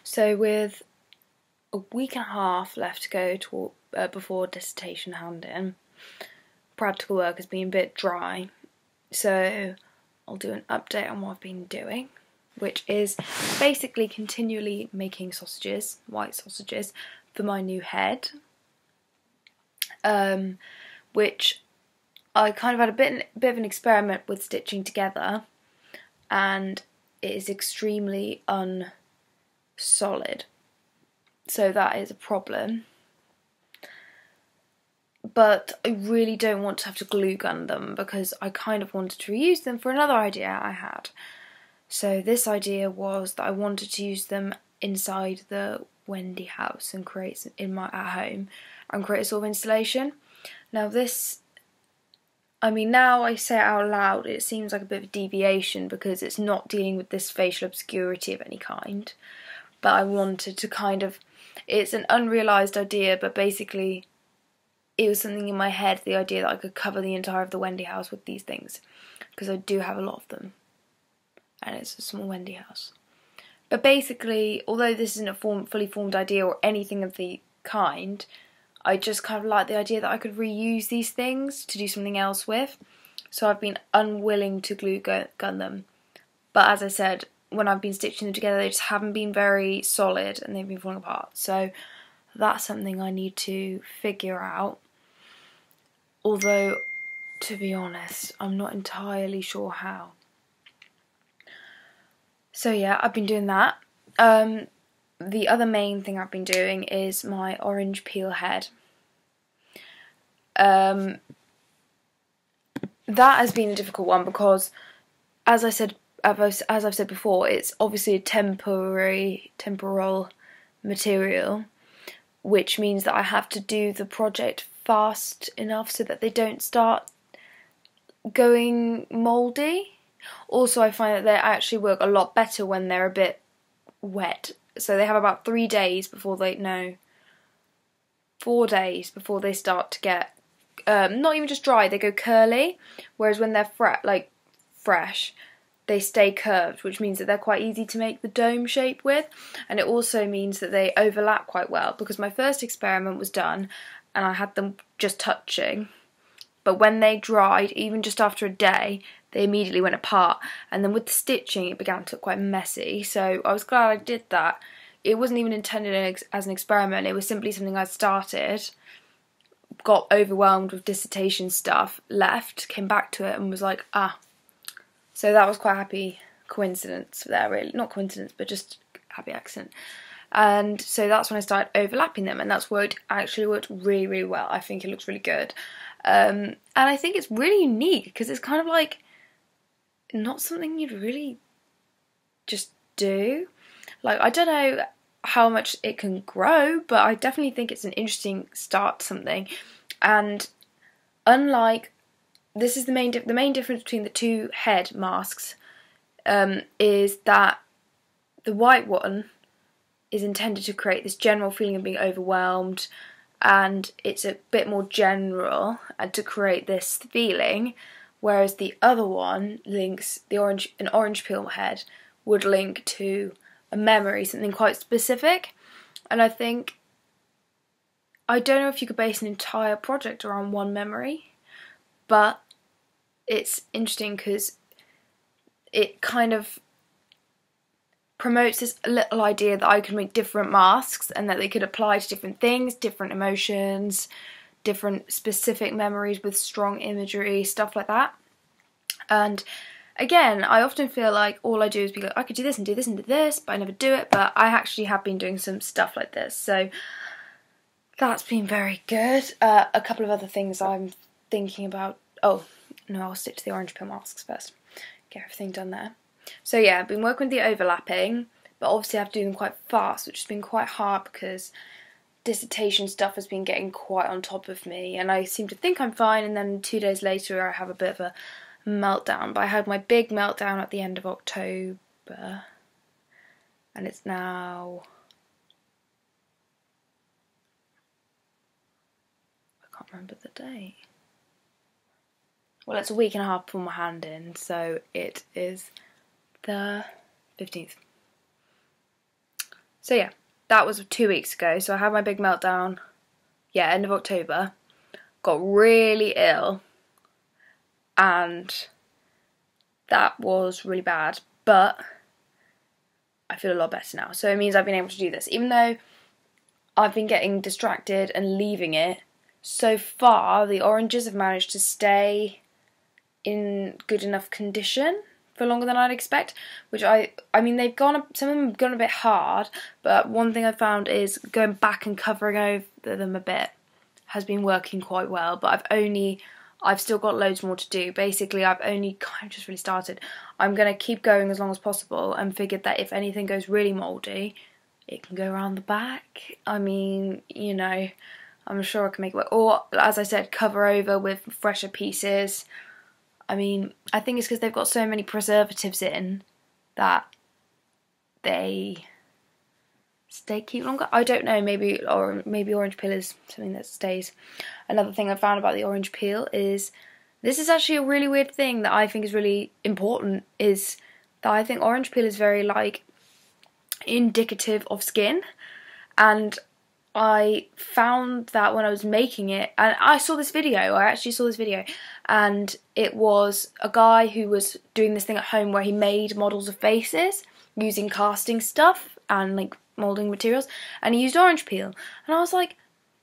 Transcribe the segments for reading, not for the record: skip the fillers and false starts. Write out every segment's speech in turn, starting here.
So with a week and a half left to go to, before dissertation hand-in, practical work has been a bit dry, so I'll do an update on what I've been doing, which is basically continually making sausages, white sausages, for my new head, which I kind of had a bit of an experiment with stitching together, and it is extremely unsolid, so that is a problem. But I really don't want to have to glue gun them because I kind of wanted to reuse them for another idea I had. So this idea was that I wanted to use them inside the Wendy house and create at home and create a sort of installation. Now this, I mean, now I say it out loud, it seems like a bit of a deviation because it's not dealing with this facial obscurity of any kind. But I wanted to kind of, it's an unrealised idea, but basically it was something in my head, the idea that I could cover the entire of the Wendy house with these things, because I do have a lot of them, and it's a small Wendy house. But basically, although this isn't a fully formed idea or anything of the kind, I just kind of like the idea that I could reuse these things to do something else with, so I've been unwilling to glue gun them. But as I said, when I've been stitching them together, they just haven't been very solid and they've been falling apart, so that's something I need to figure out. Although, to be honest, I'm not entirely sure how. So yeah, I've been doing that. The other main thing I've been doing is my orange peel head. That has been a difficult one because, as I've said before, it's obviously a temporal material, which means that I have to do the project fast enough so that they don't start going mouldy. Also, I find that they actually work a lot better when they're a bit wet. So they have about 4 days before they start to get, not even just dry, they go curly. Whereas when they're fresh, they stay curved, which means that they're quite easy to make the dome shape with. And it also means that they overlap quite well, because my first experiment was done and I had them just touching, but when they dried, even just after a day, they immediately went apart, and then with the stitching it began to look quite messy, so I was glad I did that. It wasn't even intended as an experiment, it was simply something I started, got overwhelmed with dissertation stuff, left, came back to it and was like, so that was quite a happy coincidence there, really. Not coincidence, but just happy accident. And so that's when I started overlapping them, and that's actually worked really, really well. I think it looks really good. And I think it's really unique because it's kind of like not something you'd really just do. Like, I don't know how much it can grow, but I definitely think it's an interesting start to something. And unlike, this is the main difference between the two head masks, is that the white one is intended to create this general feeling of being overwhelmed, and it's a bit more general and to create this feeling, whereas the other one links an orange peel head would link to a memory, something quite specific. And I don't know if you could base an entire project around one memory, but it's interesting because it kind of promotes this little idea that I could make different masks and that they could apply to different things, different emotions, different specific memories with strong imagery, stuff like that. And again, I often feel like all I do is be like, I could do this and do this and do this, but I never do it. But I actually have been doing some stuff like this, so that's been very good. A couple of other things I'm thinking about. Oh no, I'll stick to the orange peel masks first. Get everything done there. So yeah, I've been working with the overlapping, but obviously I have to do them quite fast, which has been quite hard because dissertation stuff has been getting quite on top of me, and I seem to think I'm fine, and then 2 days later I have a bit of a meltdown. But I had my big meltdown at the end of October, and it's now, I can't remember the date. Well, it's a week and a half before my hand-in, so it is the 15th. So yeah, that was 2 weeks ago. So I had my big meltdown, yeah, end of October. Got really ill, and that was really bad, but I feel a lot better now. So it means I've been able to do this. Even though I've been getting distracted and leaving it, so far the oranges have managed to stay in good enough condition for longer than I'd expect, which I mean they've gone, some of them have gone a bit hard, but one thing I found is going back and covering over them a bit has been working quite well. But I've still got loads more to do. Basically, I've only kind of just really started. I'm going to keep going as long as possible, and figured that if anything goes really mouldy, it can go around the back. I mean, you know, I'm sure I can make it work. Or, as I said, cover over with fresher pieces. I mean, I think it's because they've got so many preservatives in that they keep longer. I don't know, maybe orange peel is something that stays. Another thing I found about the orange peel is, this is actually a really weird thing that I think is really important, is that I think orange peel is very like indicative of skin. And I found that when I was making it, and I actually saw this video, and it was a guy who was doing this thing at home where he made models of faces using casting stuff and like moulding materials, and he used orange peel, and I was like,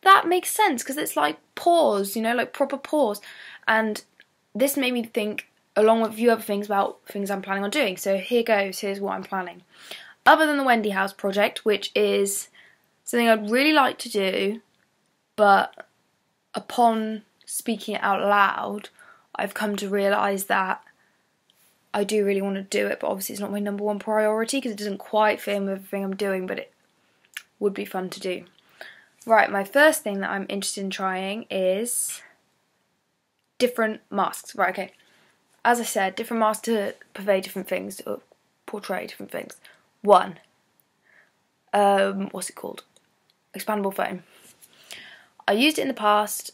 that makes sense because it's like pores, you know, like proper pores. And this made me think, along with a few other things, about things I'm planning on doing. So here's what I'm planning. Other than the Wendy House project, which is something I'd really like to do, but upon speaking it out loud, I've come to realise that I do really want to do it, but obviously it's not my number one priority because it doesn't quite fit in with everything I'm doing, but it would be fun to do. Right, my first thing that I'm interested in trying is different masks. Right, okay. As I said, different masks to purvey different things, or portray different things. One, what's it called? Expandable foam. I used it in the past.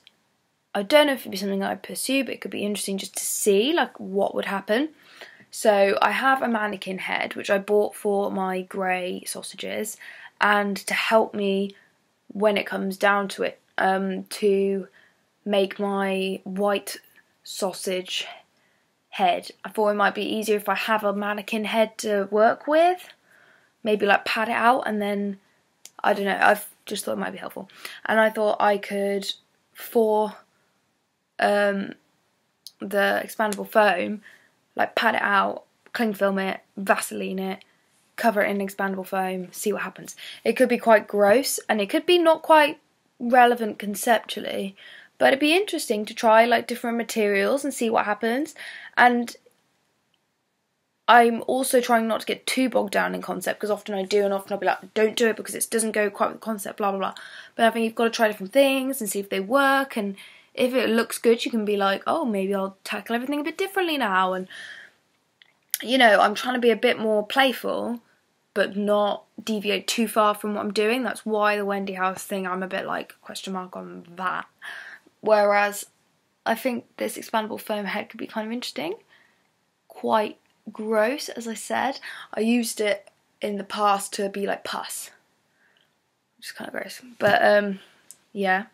I don't know if it'd be something I'd pursue, but it could be interesting just to see like what would happen. So I have a mannequin head which I bought for my grey sausages, and to help me when it comes down to it, to make my white sausage head, I thought it might be easier if I have a mannequin head to work with. Maybe like pad it out, and then, I don't know, I've just thought it might be helpful. And I thought I could, for the expandable foam, like pad it out, cling film it, Vaseline it, cover it in expandable foam, see what happens. It could be quite gross, and it could be not quite relevant conceptually, but it'd be interesting to try like different materials and see what happens. And I'm also trying not to get too bogged down in concept, because often I do, and often I'll be like, don't do it because it doesn't go quite with the concept, blah blah blah. But I think you've got to try different things and see if they work, and if it looks good you can be like, oh, maybe I'll tackle everything a bit differently now. And you know, I'm trying to be a bit more playful but not deviate too far from what I'm doing. That's why the Wendy House thing, I'm a bit like question mark on that. Whereas I think this expandable foam head could be kind of interesting. Quite gross, as I said. I used it in the past to be like pus, which is kind of gross. But yeah.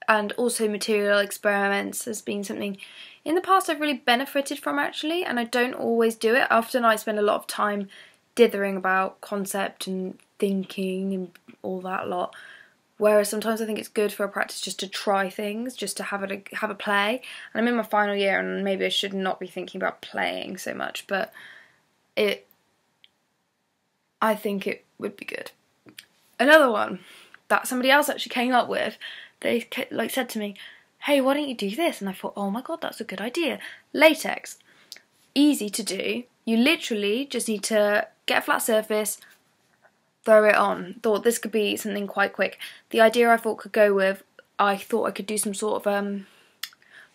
And also material experiments has been something in the past I've really benefited from, actually, and I don't always do it. Often I spend a lot of time dithering about concept and thinking and all that lot, whereas sometimes I think it's good for a practice just to try things, just to have a play. And I'm in my final year, and maybe I should not be thinking about playing so much, but I think it would be good. Another one that somebody else actually came up with, they like said to me, hey, why don't you do this? And I thought, oh my god, that's a good idea. Latex. Easy to do. You literally just need to get a flat surface, throw it on. Thought this could be something quite quick. The idea I thought could go with, I thought I could do some sort of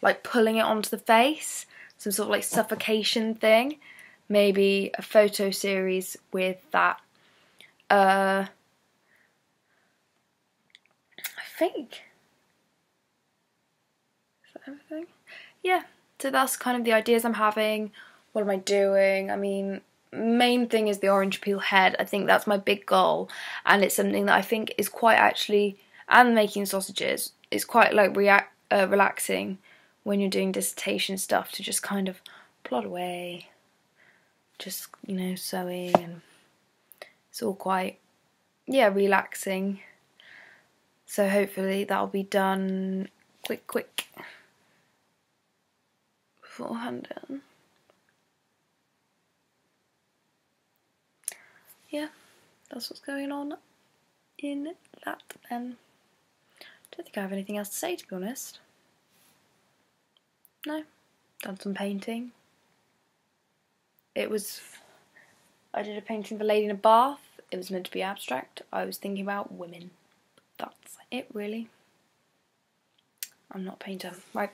like pulling it onto the face, some sort of like suffocation thing. Maybe a photo series with that. I think. Is that everything? Yeah. So that's kind of the ideas I'm having. What am I doing? I mean, main thing is the orange peel head. I think that's my big goal, and it's something that I think is quite actually, and making sausages, is quite like relaxing when you're doing dissertation stuff, to just kind of plod away, just, you know, sewing, and it's all quite, yeah, relaxing. So hopefully that'll be done quick beforehand. Yeah, that's what's going on in that then. Don't think I have anything else to say, to be honest. No, done some painting. I did a painting of a lady in a bath. It was meant to be abstract. I was thinking about women. That's it, really. I'm not a painter. Right.